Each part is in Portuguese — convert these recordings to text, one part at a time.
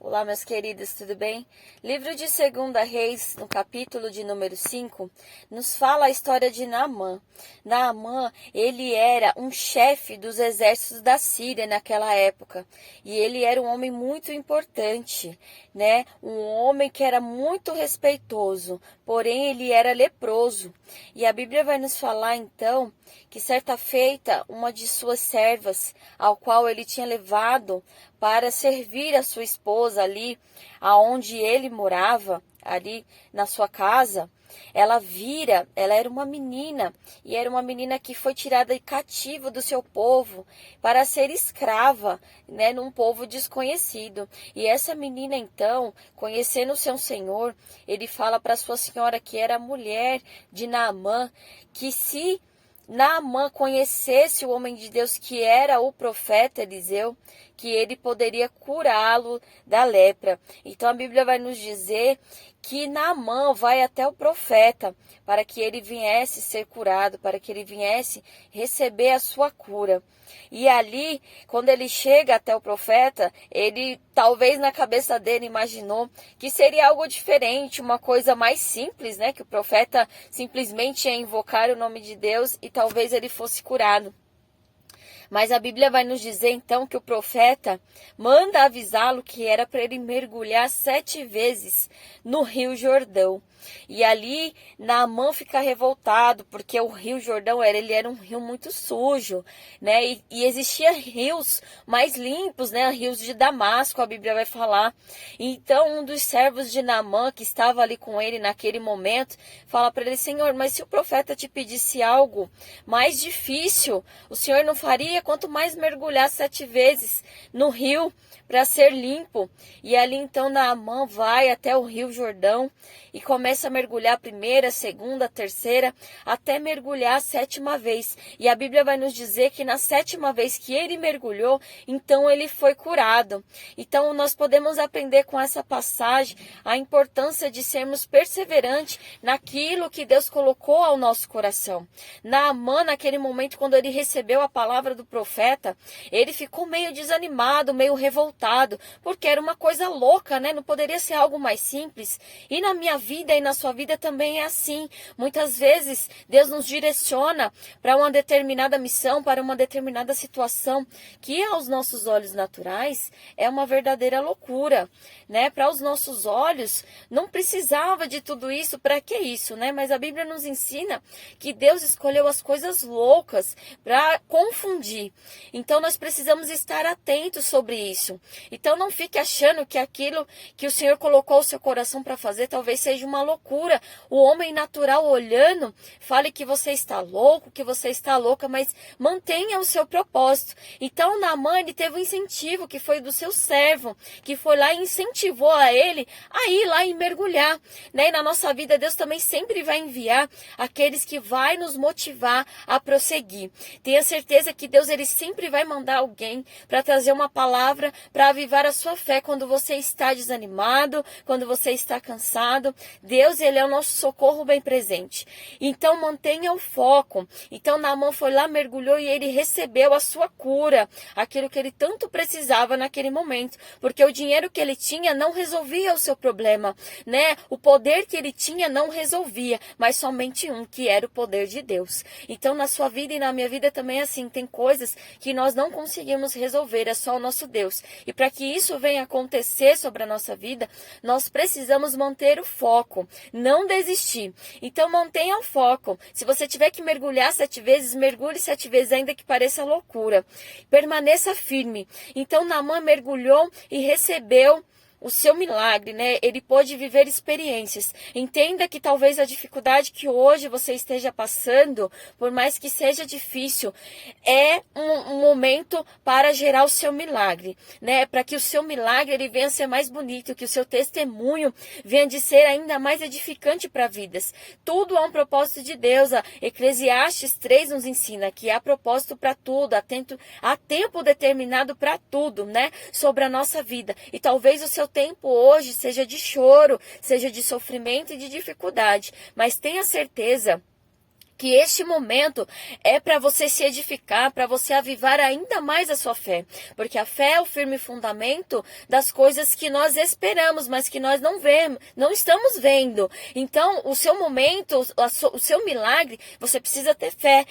Olá, meus queridos, tudo bem? Livro de 2 Reis, no capítulo de número 5, nos fala a história de Naamã. Naamã, ele era um chefe dos exércitos da Síria naquela época. E ele era um homem muito importante, né? Um homem que era muito respeitoso, porém ele era leproso. E a Bíblia vai nos falar, então, que certa feita, uma de suas servas, ao qual ele tinha levado para servir a sua esposa ali, aonde ele morava, ali na sua casa, ela era uma menina, e era uma menina que foi tirada cativa do seu povo para ser escrava, né, num povo desconhecido. E essa menina, então, conhecendo o seu senhor, ele fala para sua senhora, que era a mulher de Naamã, que se Naamã conhecesse o homem de Deus, que era o profeta Eliseu, que ele poderia curá-lo da lepra. Então a Bíblia vai nos dizer que Naamã vai até o profeta para que ele viesse ser curado, para que ele viesse receber a sua cura. E ali, quando ele chega até o profeta, ele talvez na cabeça dele imaginou que seria algo diferente, uma coisa mais simples, né? Que o profeta simplesmente ia invocar o nome de Deus e talvez ele fosse curado. Mas a Bíblia vai nos dizer então que o profeta manda avisá-lo que era para ele mergulhar 7 vezes no Rio Jordão. E ali Naamã fica revoltado, porque o Rio Jordão ele era um rio muito sujo, né? E existia rios mais limpos, né? Rios de Damasco, a Bíblia vai falar. Então um dos servos de Naamã, que estava ali com ele naquele momento, fala para ele: Senhor, mas se o profeta te pedisse algo mais difícil, o Senhor não faria? Quanto mais mergulhar 7 vezes no rio para ser limpo. E ali então Naamã vai até o Rio Jordão e começa a mergulhar a primeira, a segunda, a terceira, até mergulhar a 7ª vez. E a Bíblia vai nos dizer que na 7ª vez que ele mergulhou, então ele foi curado. Então nós podemos aprender com essa passagem a importância de sermos perseverantes naquilo que Deus colocou ao nosso coração. Naamã, naquele momento, quando ele recebeu a palavra do profeta, ele ficou meio desanimado, meio revoltado, porque era uma coisa louca, né? Não poderia ser algo mais simples. E na minha vida e na sua vida também é assim. Muitas vezes Deus nos direciona para uma determinada missão, para uma determinada situação, que aos nossos olhos naturais é uma verdadeira loucura, né? Para os nossos olhos não precisava de tudo isso, para que isso, né? Mas a Bíblia nos ensina que Deus escolheu as coisas loucas para confundir. Então nós precisamos estar atentos sobre isso. Então não fique achando que aquilo que o Senhor colocou o seu coração para fazer talvez seja uma loucura. O homem natural olhando, fale que você está louco, que você está louca, mas mantenha o seu propósito. Então Naamã, ele teve um incentivo que foi do seu servo, que foi lá e incentivou a ele a ir lá e mergulhar, né? E na nossa vida Deus também sempre vai enviar aqueles que vai nos motivar a prosseguir. Tenha certeza que Deus ele sempre vai mandar alguém para trazer uma palavra para avivar a sua fé quando você está desanimado, quando você está cansado. Deus, ele é o nosso socorro bem presente. Então mantenha o foco. Então Naamã foi lá, mergulhou e ele recebeu a sua cura, aquilo que ele tanto precisava naquele momento, porque o dinheiro que ele tinha não resolvia o seu problema, né? O poder que ele tinha não resolvia, mas somente um, que era o poder de Deus. Então na sua vida e na minha vida também é assim, tem coisas que nós não conseguimos resolver, é só o nosso Deus. E para que isso venha acontecer sobre a nossa vida, nós precisamos manter o foco, não desistir. Então mantenha o foco. Se você tiver que mergulhar 7 vezes, mergulhe 7 vezes, ainda que pareça loucura. Permaneça firme. Então Naamã mergulhou e recebeu o seu milagre, né? Ele pôde viver experiências. Entenda que talvez a dificuldade que hoje você esteja passando, por mais que seja difícil, é um momento para gerar o seu milagre, né? Para que o seu milagre ele venha a ser mais bonito, que o seu testemunho venha de ser ainda mais edificante para vidas. Tudo há um propósito de Deus. A Eclesiastes 3 nos ensina que há propósito para tudo, há tempo determinado para tudo, né? Sobre a nossa vida. E talvez o seu tempo hoje seja de choro, seja de sofrimento e de dificuldade, mas tenha certeza que este momento é para você se edificar, para você avivar ainda mais a sua fé. Porque a fé é o firme fundamento das coisas que nós esperamos, mas que nós não vemos, não estamos vendo. Então, o seu momento, o seu milagre, você precisa ter fé.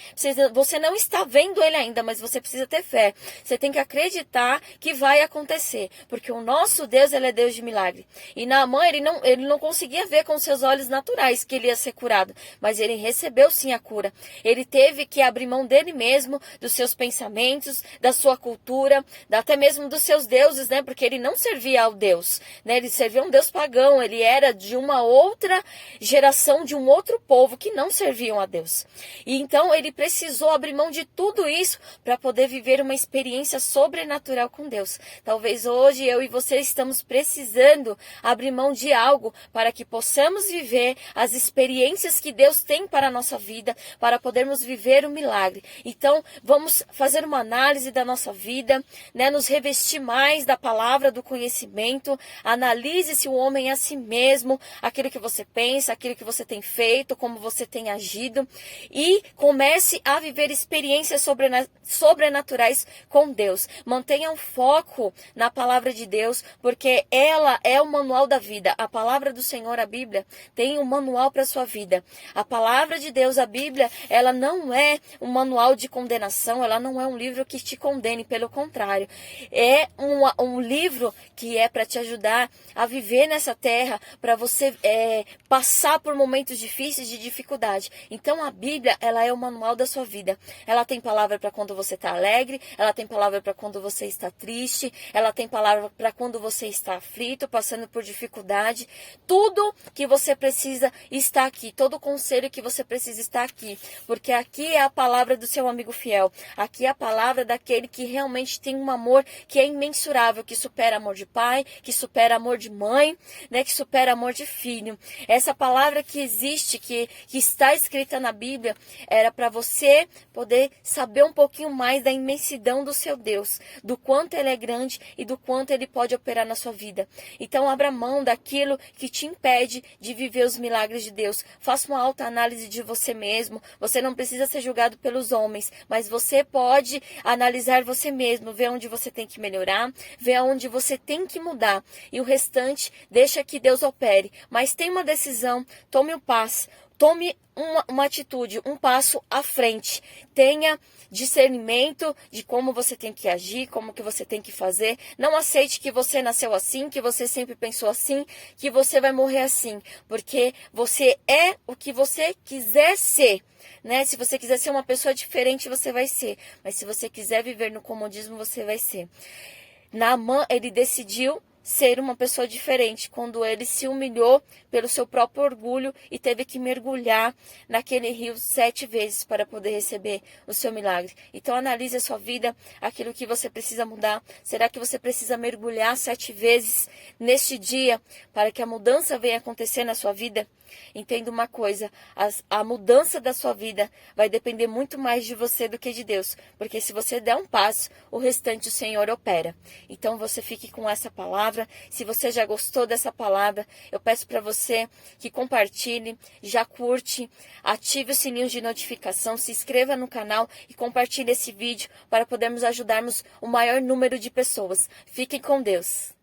Você não está vendo ele ainda, mas você precisa ter fé. Você tem que acreditar que vai acontecer. Porque o nosso Deus, ele é Deus de milagre. E Naamã, ele não conseguia ver com seus olhos naturais que ele ia ser curado. Mas ele recebeu sim a cura. Ele teve que abrir mão dele mesmo, dos seus pensamentos, da sua cultura, até mesmo dos seus deuses, né? Porque ele não servia ao Deus, né? Ele servia a um Deus pagão, ele era de uma outra geração, de um outro povo que não serviam a Deus. E então ele precisou abrir mão de tudo isso para poder viver uma experiência sobrenatural com Deus. Talvez hoje eu e você estamos precisando abrir mão de algo para que possamos viver as experiências que Deus tem para a nossa vida, para podermos viver o milagre. Então, vamos fazer uma análise da nossa vida, né? Nos revestir mais da palavra, do conhecimento. Analise se o homem é a si mesmo, aquilo que você pensa, aquilo que você tem feito, como você tem agido. E comece a viver experiências sobrenaturais com Deus. Mantenha o foco na palavra de Deus, porque ela é o manual da vida. A palavra do Senhor, a Bíblia, tem um manual para a sua vida. A palavra de Deus, a Bíblia, ela não é um manual de condenação, ela não é um livro que te condene, pelo contrário. É um livro que é para te ajudar a viver nessa terra, para você passar por momentos difíceis, de dificuldade. Então a Bíblia, ela é o manual da sua vida. Ela tem palavra para quando você está alegre, ela tem palavra para quando você está triste, ela tem palavra para quando você está aflito, passando por dificuldade. Tudo que você precisa está aqui, todo conselho que você precisa estar aqui, porque aqui é a palavra do seu amigo fiel, aqui é a palavra daquele que realmente tem um amor que é imensurável, que supera amor de pai, que supera amor de mãe, né, que supera amor de filho. Essa palavra que existe, que está escrita na Bíblia, era para você poder saber um pouquinho mais da imensidão do seu Deus, do quanto ele é grande e do quanto ele pode operar na sua vida. Então abra mão daquilo que te impede de viver os milagres de Deus. Faça uma autoanálise de você mesmo. Você não precisa ser julgado pelos homens, mas você pode analisar você mesmo, ver onde você tem que melhorar, ver onde você tem que mudar. E o restante, deixa que Deus opere. Mas tem uma decisão, tome um passo. Tome uma atitude, um passo à frente. Tenha discernimento de como você tem que agir, como que você tem que fazer. Não aceite que você nasceu assim, que você sempre pensou assim, que você vai morrer assim. Porque você é o que você quiser ser, né? Se você quiser ser uma pessoa diferente, você vai ser. Mas se você quiser viver no comodismo, você vai ser. Naamã, ele decidiu ser uma pessoa diferente quando ele se humilhou pelo seu próprio orgulho e teve que mergulhar naquele rio 7 vezes para poder receber o seu milagre. Então analise a sua vida, aquilo que você precisa mudar. Será que você precisa mergulhar 7 vezes neste dia para que a mudança venha acontecer na sua vida? Entenda uma coisa, a mudança da sua vida vai depender muito mais de você do que de Deus, porque se você der um passo, o restante o Senhor opera. Então você fique com essa palavra. Se você já gostou dessa palavra, eu peço para você que compartilhe, já curte, ative o sininho de notificação, se inscreva no canal e compartilhe esse vídeo para podermos ajudarmos o maior número de pessoas. Fiquem com Deus.